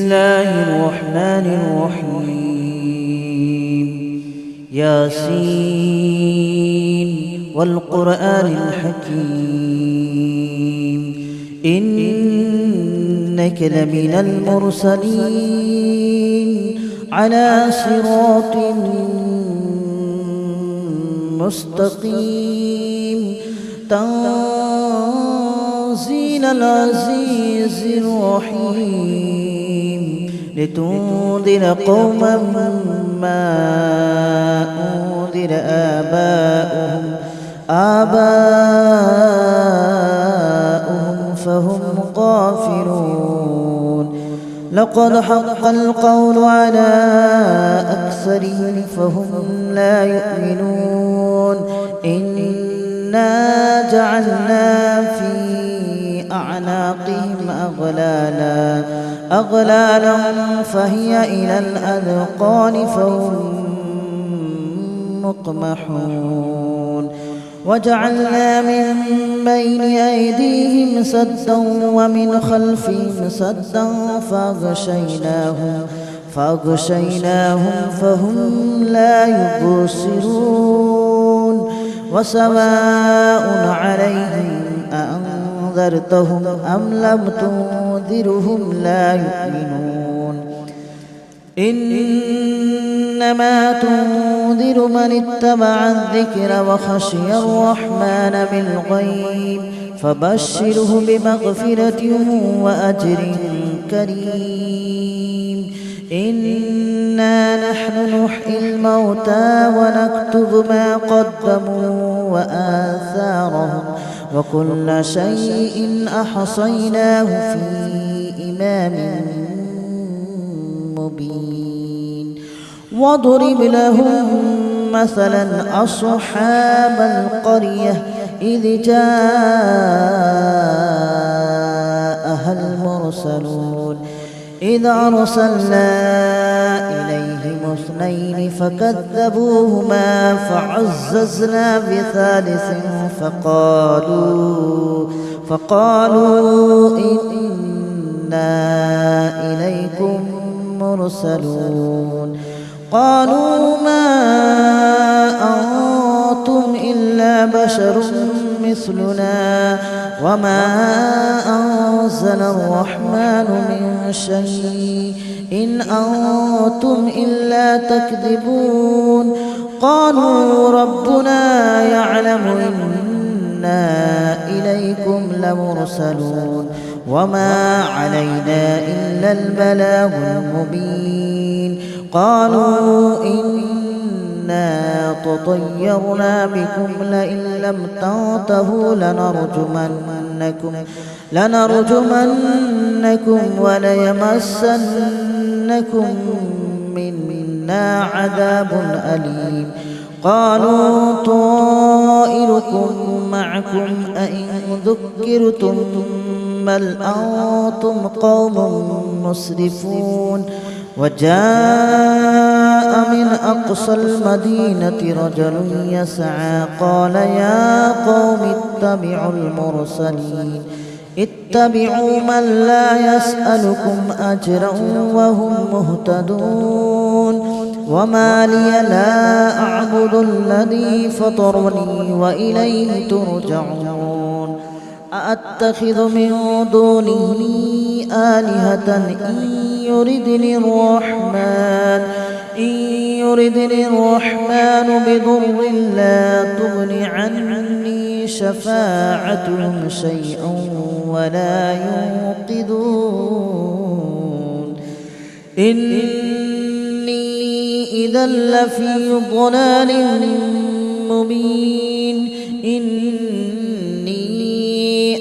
الله الرحمن الرحيم. ياسين والقرآن الحكيم إنك لمن المرسلين على صراط مستقيم تنزيل العزيز الرحيم لتنذر قوما ما أنذر آباؤهم فهم غافلون. لقد حق القول على أكثرهم فهم لا يؤمنون. إنا جعلنا في أعناقهم أغلالا فهي إلى الأذقان فهم مقمحون. وجعلنا من بين أيديهم سدا ومن خلفهم سدا فأغشيناهم فهم لا يبصرون. وسواء عليهم أأنذرتهم أم لم تنذرهم لا يؤمنون. إنما تنذر من اتبع الذكر وخشي الرحمن بالغيب فبشره بمغفرة وأجر كريم. إنا نحن نحيي الموتى ونكتب ما قدموا وآثارهم وكل شيء أحصيناه في إمام مبين. واضرب لهم مثلا أصحاب القرية إذ جاءها المرسلون إذ أرسلنا إليهم اثنين فكذبوهما فعززنا بثالث فقالوا إنا إليكم مرسلون. قالوا ما أنتم إلا بشر مثلنا وما أنزل الرحمن من شيء إن أنتم إلا تكذبون. قالوا ربنا يعلم إنا إليكم لمرسلون وما علينا إلا البلاغ المبين. قالوا إنا تطيرنا بكم لئن لم تنتهوا لنرجمنكم وليمسنكم منا عذاب أليم. قالوا طائركم معكم أئن ذكرتم بل أنتم قوم مسرفون. وجاء من أقصى المدينة رجل يسعى قال يا قوم اتبعوا من لا يسألكم أجرا وهم مهتدون. وما لي لا أعبد الذي فطرني وإليه ترجعون. أأتخذ من دونه آلهة إن يردني الرحمن بضر لا تغن عني شفاعتهم شيئا ولا ينقذون. إني إذا لفي ضلال مبين. إني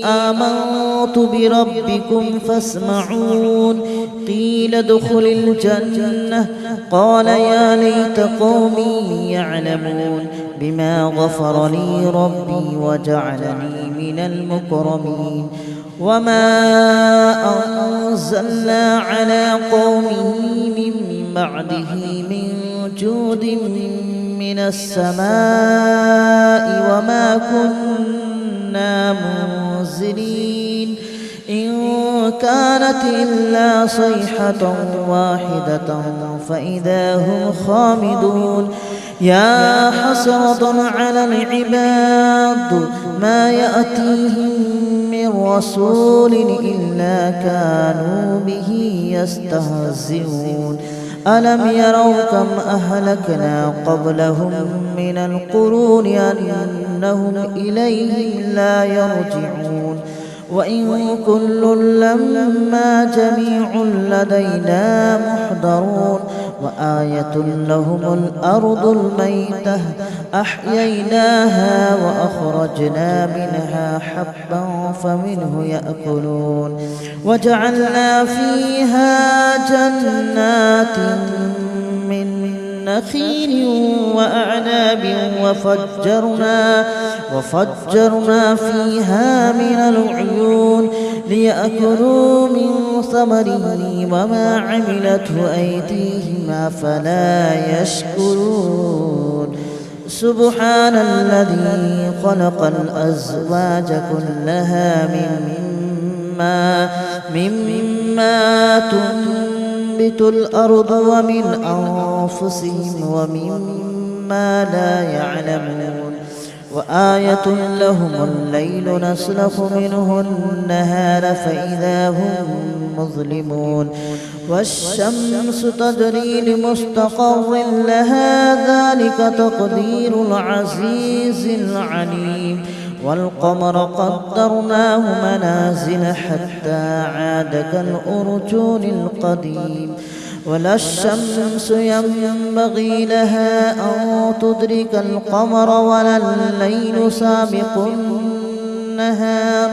آمنت بربكم فاسمعون. قيل ادخل الجنة قال يا ليت قومي يعلمون بما غفر لي ربي وجعلني من المكرمين. وما أنزلنا على قومه من بعده من جود من السماء وما كنا منزلين. إن كانت إلا صيحة واحدة فإذا هم خامدون يا حسرة على العباد ما يأتيهم من رسول إلا كانوا به يستهزئون ألم يروا كم أهلكنا قبلهم من القرون أنهم إليهم لا يرجعون وإن كل لما جميع لدينا محضرون وآية لهم الأرض الميتة أحييناها وأخرجنا منها حبا فمنه يأكلون وجعلنا فيها جنات من نخيل وأعناب وفجرنا فيها من العيون ليأكلوا من ثمره وما عملته أيديهم أفلا يشكرون سبحان الذي خلق الأزواج كلها مما تنبت الأرض ومن أنفسهم ومما لا يعلمون وآية لهم الليل نسلخ منه النهار فإذا هم مظلمون والشمس تجري لمستقر لها ذلك تقدير العزيز العليم والقمر قدرناه منازل حتى عاد كالأرجون القديم ولا الشمس ينبغي لها أن تدرك القمر ولا الليل سابق النهار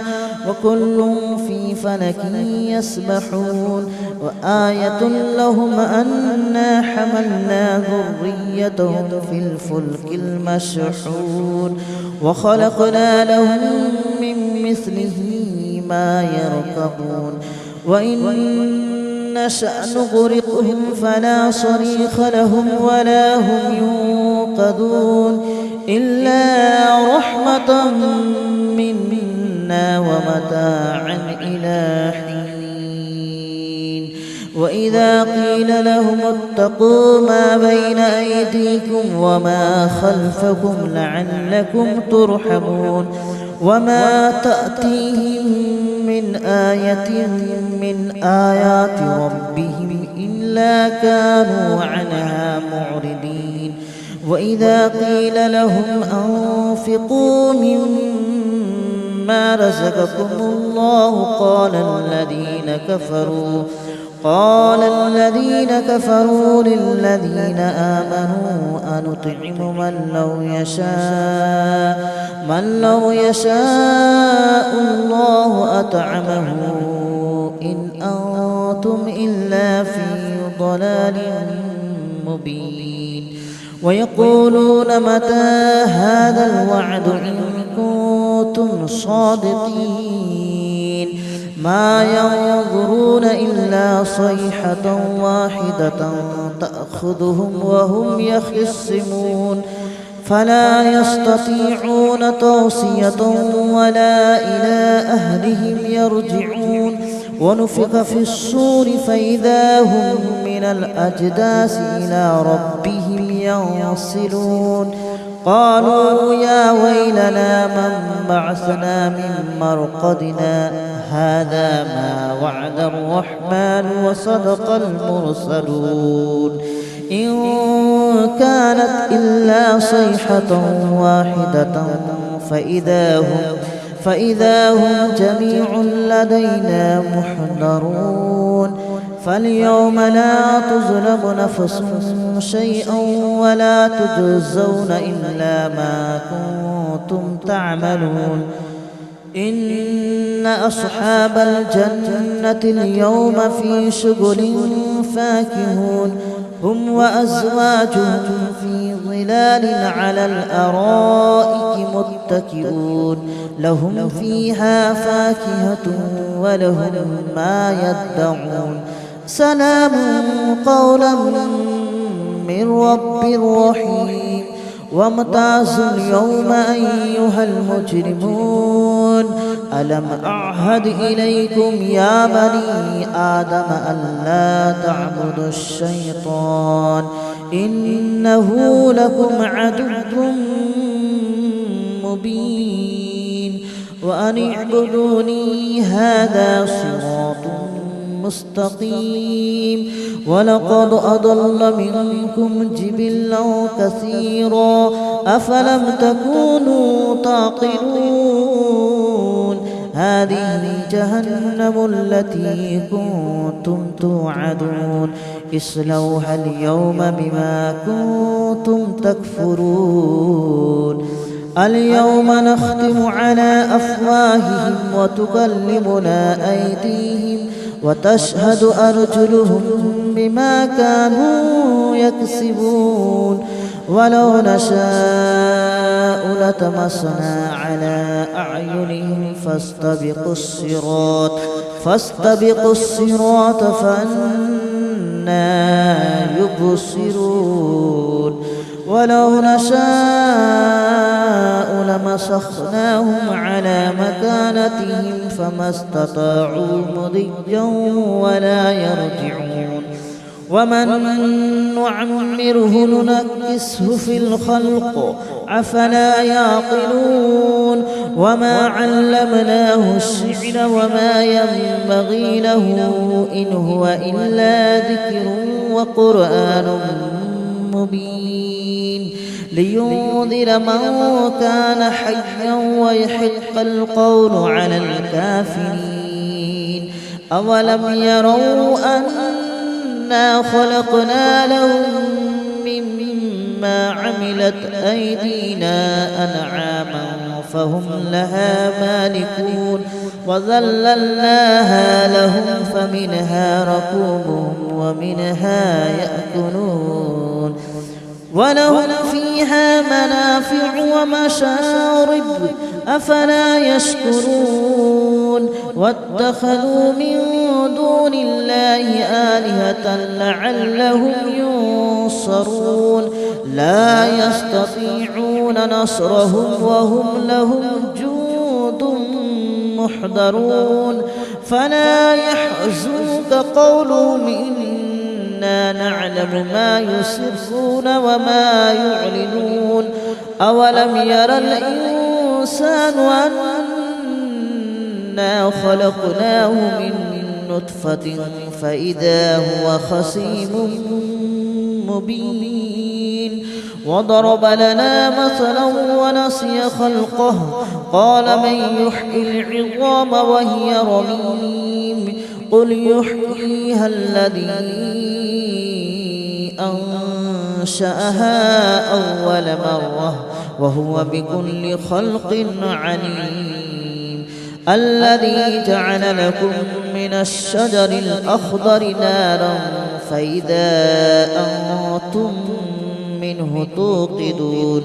وكل في فلك يسبحون وآية لهم أنا حملنا ذريتهم في الفلك المشحون وخلقنا لهم من مثله ما يركبون وإن نشأ نغرقهم فلا صريخ لهم ولا هم ينقذون إلا رحمة منا ومتاعا إلى حين وإذا قيل لهم اتقوا ما بين أيديكم وما خلفكم لعلكم ترحمون وما تأتيهم من آية من آيات ربهم إلا كانوا عنها معرضين وإذا قيل لهم أنفقوا مما رزقكم الله قال الذين كفروا للذين آمنوا أنطعم من لو يشاء الله أطعمه إن أنتم إلا في ضلال مبين ويقولون متى هذا الوعد إن كنتم صادقين ما ينظرون إلا صيحة واحدة تأخذهم وهم يخصمون فلا يستطيعون توصية ولا إلى أهلهم يرجعون ونفخ في الصور فإذا هم من الأجداث إلى ربهم ينسلون قالوا يا ويلنا من بعثنا من مرقدنا هذا ما وعد الرحمن وصدق المرسلون إن كانت إلا صيحة واحدة فإذا هم جميع لدينا محضرون فاليوم لا تظلم نفس شيئا ولا تجزون إلا ما كنتم تعملون إن أصحاب الجنة اليوم في شغل فاكهون هم وأزواجهم في ظلال على الأرائك متكئون لهم فيها فاكهة ولهم ما يدعون سلام قولا من رب رحيم وامتازوا اليوم أيها المجرمون ألم أعهد إليكم يا بني آدم ألا تعبدوا الشيطان إنه لكم عدو مبين وأن اعبدوني هذا صراط مستقيم ولقد أضل منكم جبلا كثيرا أفلم تكونوا تعقلون هذه جهنم التي كنتم توعدون اصلوها اليوم بما كنتم تكفرون اليوم نختم على أفواههم وتكلمنا أيديهم وتشهد أرجلهم بما كانوا يكسبون ولو نشاء لطمسنا على أعينهم فاستبقوا الصراط فأنى يبصرون ولو نشاء لمسخناهم على مكانتهم فما استطاعوا مضيا ولا يرجعون ومن نعمره ننكسه في الخلق أفلا يعقلون وما علمناه الشعر وما ينبغي له إن هو إلا ذكر وقرآن مبين لينذر من كان حيا ويحق القول على الكافرين أولم يروا أنا خلقنا لهم مما عملت أيدينا أنعاما فهم لها مالكون وذللناها لهم فمنها ركوبهم ومنها يأكلون ولهم فيها منافع ومشارب أفلا يشكرون واتخذوا من دون الله آلهة لعلهم ينصرون لا يستطيعون نصرهم وهم لهم جند محضرون فلا يحزنك قولهم إنا نعلم ما يسرون وما يعلنون أولم ير الإنسان أنا خلقناه من نطفة فإذا هو خصيم مبين وضرب لنا مثلا ونسي خلقه قال من يحيي العظام وهي رميم قل يحييها الذي أنشأها أول مرة وهو بكل خلق عليم الذي جعل لكم من الشجر الأخضر نارا فإذا أنتم منه توقدون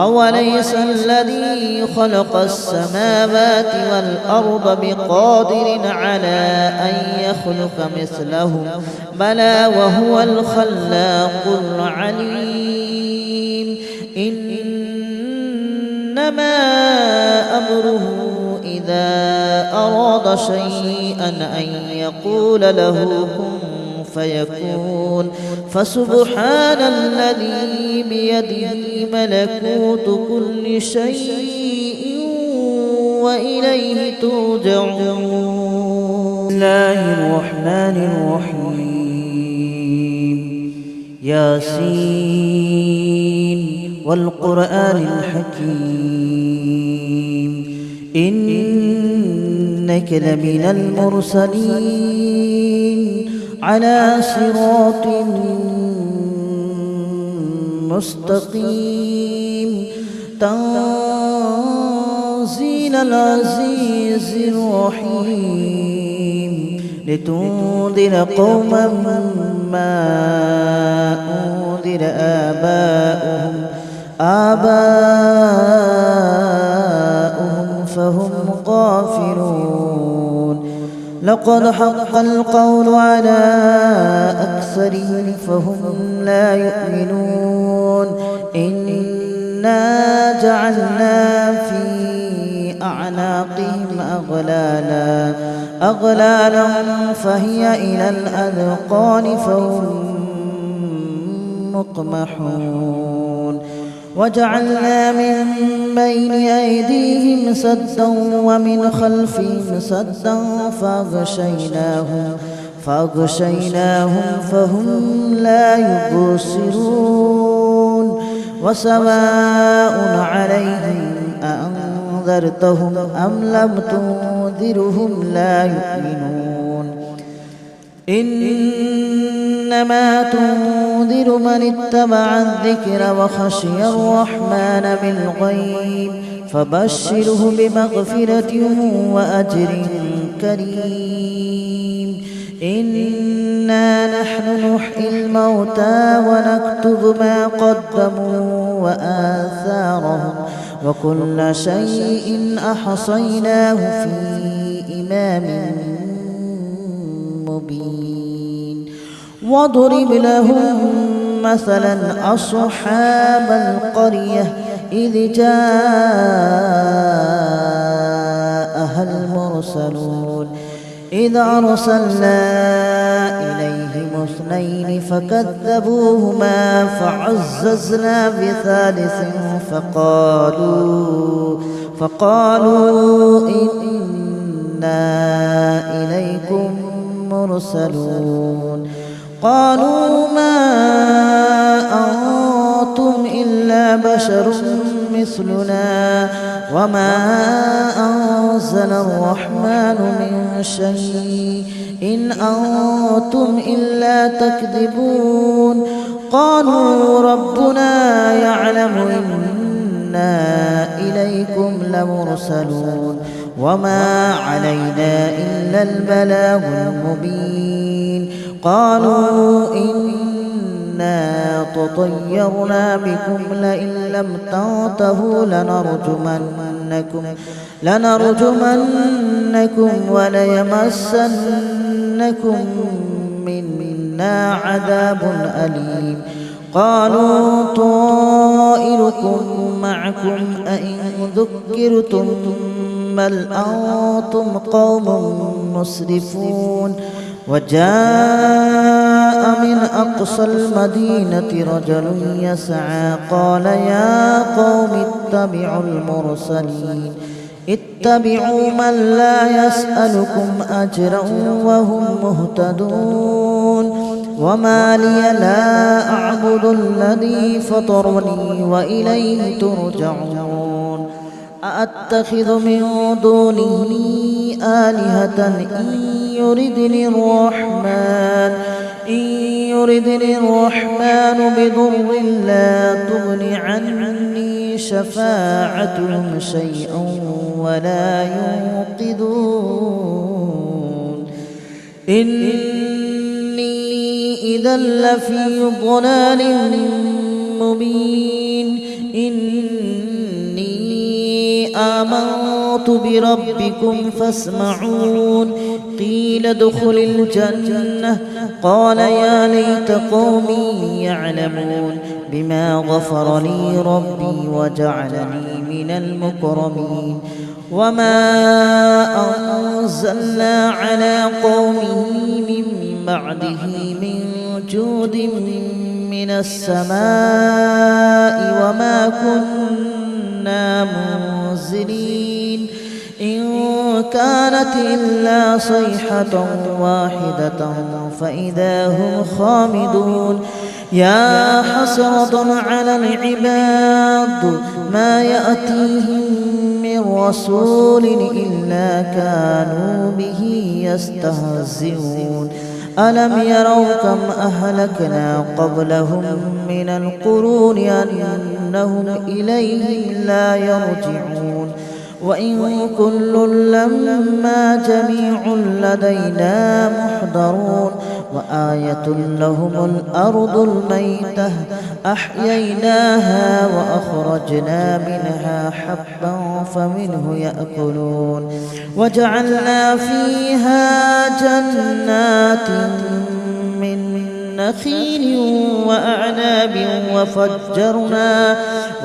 أوليس الذي خلق السماوات والأرض بقادر على أن يخلق مثلهم بلى وهو الخلاق العليم إنما أمره إذا أراد شيئا أن يقول له كن فيكون فسبحان الذي بيده ملكوت كل شيء وإليه ترجعون. بسم الله الرحمن الرحيم ياسين والقرآن الحكيم إنك لمن المرسلين على صراط مستقيم تنزيل العزيز الرحيم لتنذر قوما ما أنذر آباؤهم فهم غافلون لقد حق القول على أكثرهم فهم لا يؤمنون إنا جعلنا في أعناقهم أغلالا فهي إلى الأذقان فهم مقمحون وجعلنا من بين أيديهم سدا ومن خلفهم سدا فأغشيناهم فهم لا يبصرون وسواء عليهم أأنذرتهم أم لم تنذرهم لا يؤمنون إنما تنذر من اتبع الذكر وخشي الرحمن بالغيب فبشره بمغفرة وأجر كريم إنا نحن نحيي الموتى ونكتب ما قدموا وآثارهم وكل شيء أحصيناه في إمام مبين واضرب لهم مثلا أصحاب القرية إذ جاءها المرسلون إذ أرسلنا إليهم اثنين فكذبوهما فعززنا بثالث فقالوا إنا إليكم مرسلون قالوا ما أنتم إلا بشر مثلنا وما أنزل الرحمن من شيء إن أنتم إلا تكذبون قالوا ربنا يعلم إنا إليكم لمرسلون وما علينا إلا البلاغ المبين قالوا إنا تطيرنا بكم لئن لم تنتهوا لنرجمنكم وليمسنكم منا عذاب أليم قالوا طائركم معكم أئن ذكرتم بل أنتم قوم مسرفون وجاء من أقصى المدينة رجل يسعى قال يا قوم اتبعوا من لا يسألكم أجرا وهم مهتدون وما لي لا أعبد الذي فطرني وإليه ترجعون أأتخذ من دونه آلهة إن يردني الرحمن بضر لا تغن عني شفاعتهم شيئا ولا ينقذون إني إذا لفي ضلال مبين آمنت بربكم فاسمعون قيل ادخل الجنة قال يا ليت قومي يعلمون بما غفر لي ربي وجعلني من المكرمين وما أنزلنا على قومه من بعده من جود من السماء وما كنا منزلين إن كانت إلا صيحة واحدة فإذا هم خامدون يا حسرة على العباد ما يأتيهم من رسول إلا كانوا به يستهزئون ألم يروا كم أهلكنا قبلهم من القرون أنهم إليهم لا يرجعون وإن كل لما جميع لدينا محضرون وآية لهم الأرض الميتة أحييناها وأخرجنا منها حبا فمنه يأكلون وجعلنا فيها جنات من نخيل وأعناب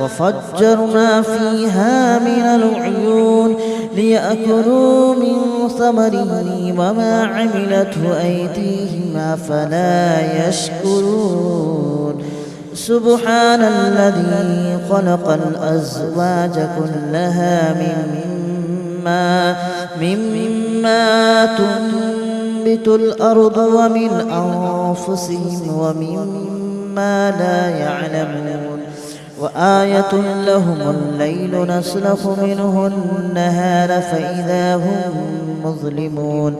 وفجرنا فيها من العيون ليأكلوا من ثمره وما عملته أيديهم أفلا يشكرون سبحان الذي خلق الأزواج كلها مما تنبت الأرض ومن أنفسهم ومما لا يعلمون وآية لهم الليل نسلخ منه النهار فإذا هم مظلمون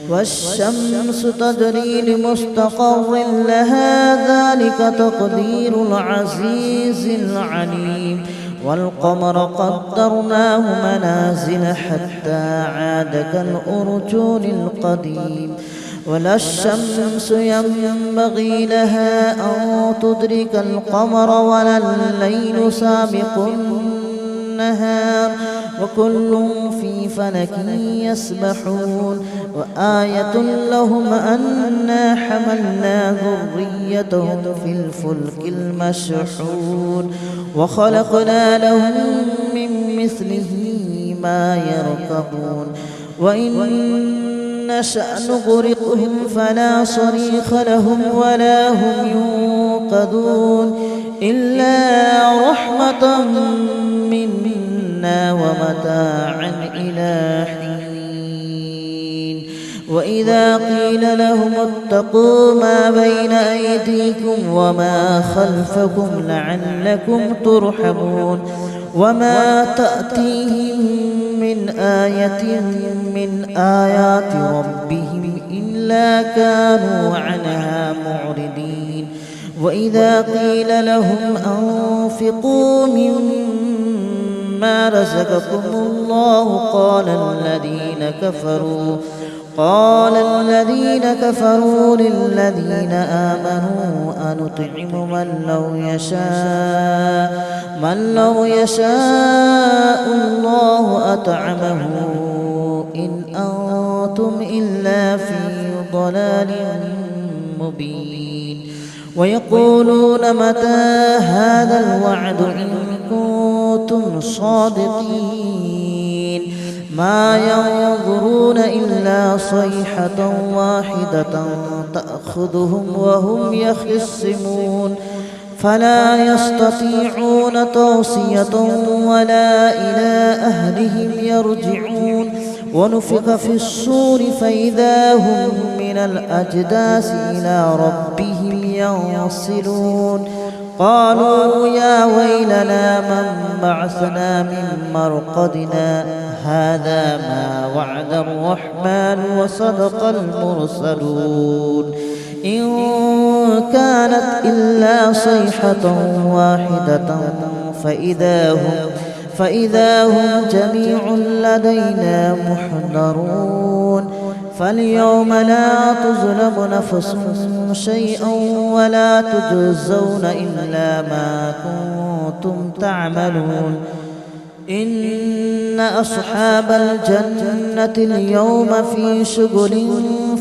والشمس تجري لمستقر لها ذلك تقدير العزيز العليم والقمر قدرناه منازل حتى عاد كالأرجون القديم ولا الشمس ينبغي لها أن تدرك القمر ولا الليل سابق النهار وكل في فلك يسبحون وآية لهم أنا حملنا ذريتهم في الفلك المشحون وخلقنا لهم من مثله ما يركبون وإن نشأ نغرقهم فلا صريخ لهم ولا هم ينقذون إلا رحمة منا ومتاعا إلى حين وإذا قيل لهم اتقوا ما بين أيديكم وما خلفكم لعلكم ترحمون وما تأتيهم من آية من آيات ربهم إلا كانوا عنها معرضين وإذا قيل لهم أنفقوا مما رزقكم الله قال الذين كفروا للذين آمنوا أنطعم من لو يشاء الله أطعمه إن أنتم إلا في ضلال مبين ويقولون متى هذا الوعد إن كنتم صادقين ما ينظرون إلا صيحة واحدة تأخذهم وهم يخصمون فلا يستطيعون توصية ولا إلى أهلهم يرجعون ونفخ في الصور فإذا هم من الأجداث إلى ربهم ينصلون قالوا يا ويلنا من بعثنا من مرقدنا هذا ما وعد الرحمن وصدق المرسلون إن كانت إلا صيحة واحدة فإذا هم جميع لدينا محضرون فاليوم لا تظلم نفس شيئا ولا تجزون إلا ما كنتم تعملون إن أصحاب الجنة اليوم في شغل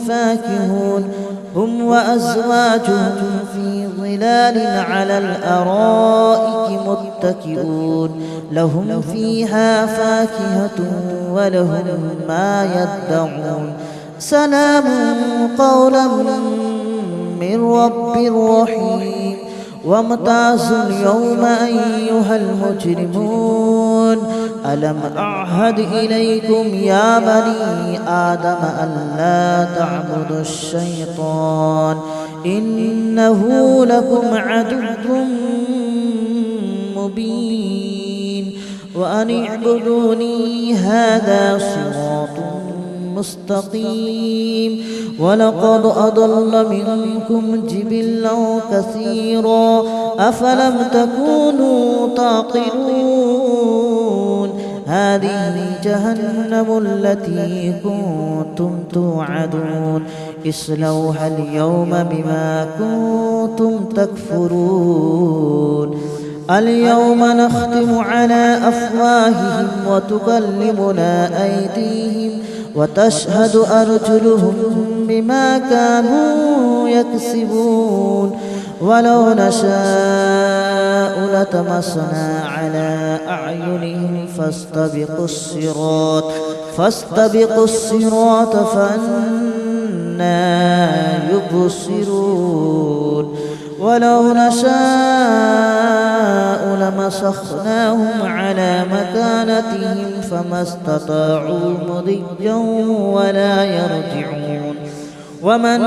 فاكهون هم وأزواجهم في ظلال على الأرائك متكئون لهم فيها فاكهة ولهم ما يدعون سلام قولا من رب رحيم وامتازوا اليوم أيها المجرمون ألم أعهد إليكم يا بني آدم ألا تعبدوا الشيطان إنه لكم عدو مبين وأن اعبدوني هذا صراط مستقيم ولقد أضل منكم جبلا كثيرا أفلم تكونوا تعقلون هذه جهنم التي كنتم توعدون اصلوها اليوم بما كنتم تكفرون اليوم نختم على أفواههم وتكلمنا أيديهم وتشهد أرجلهم بما كانوا يكسبون ولو نشاء لطمسنا على أعينهم فاستبقوا الصراط فأنى يبصرون ولو نشاء لمسخناهم على مكانتهم فما استطاعوا مضيا ولا يرجعون ومن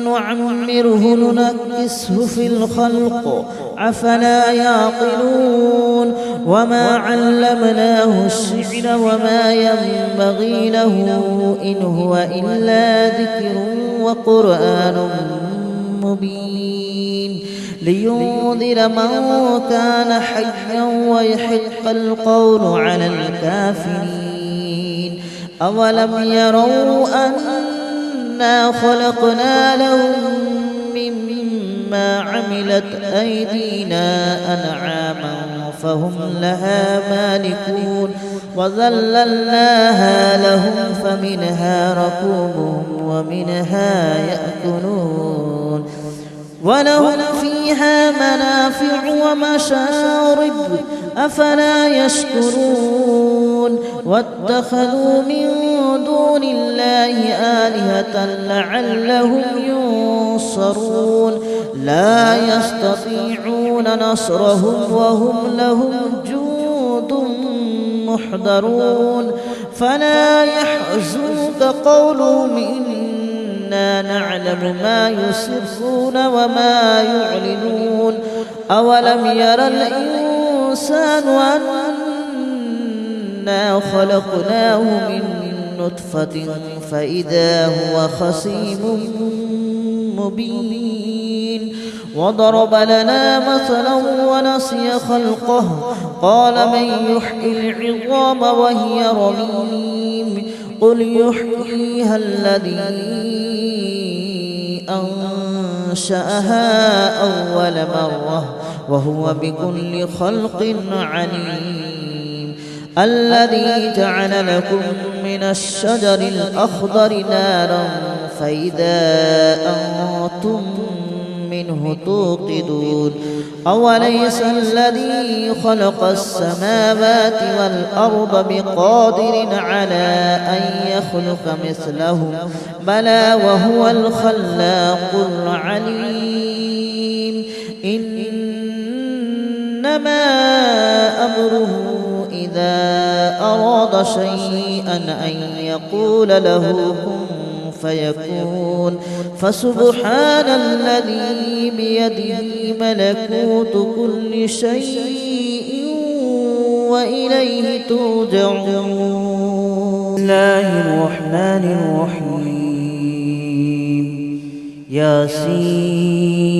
نعمره ننكسه في الخلق أفلا يعقلون وما علمناه الشعر وما ينبغي له إن هو إلا ذكر وقرآن مبين لينذر من كان حيا ويحق القول على الكافرين أولم يروا أنا خلقنا لهم مما عملت أيدينا أنعاما فهم لها مالكون وذللناها لهم فمنها ركوبهم ومنها يأكلون ولهم فيها منافع ومشارب أفلا يشكرون واتخذوا من دون الله آلهة لعلهم ينصرون لا يستطيعون نصرهم وهم لهم جند محضرون فلا يحزنك قولهم إنا نعلم ما يسرون وما يعلنون أولم ير الإنسان أنا خلقناه من نطفة فإذا هو خصيم مبين وضرب لنا مثلا ونسي خلقه قال من يحيي العظام وهي رميم قل يحييها الذي أنشأها أول مرة وهو بكل خلق عليم الذي جعل لكم من الشجر الأخضر نارا فإذا أنتم منه توقدون أوليس الذي خلق السماوات والأرض بقادر على أن يخلق مثلهم بلى وهو الخلاق العليم إنما أمره إذا أراد شيئا أن يقول له كن فيكون فسبحان الذي بيده ملكوت كل شيء وإليه ترجعون. بسم الله الرحمن الرحيم ياسين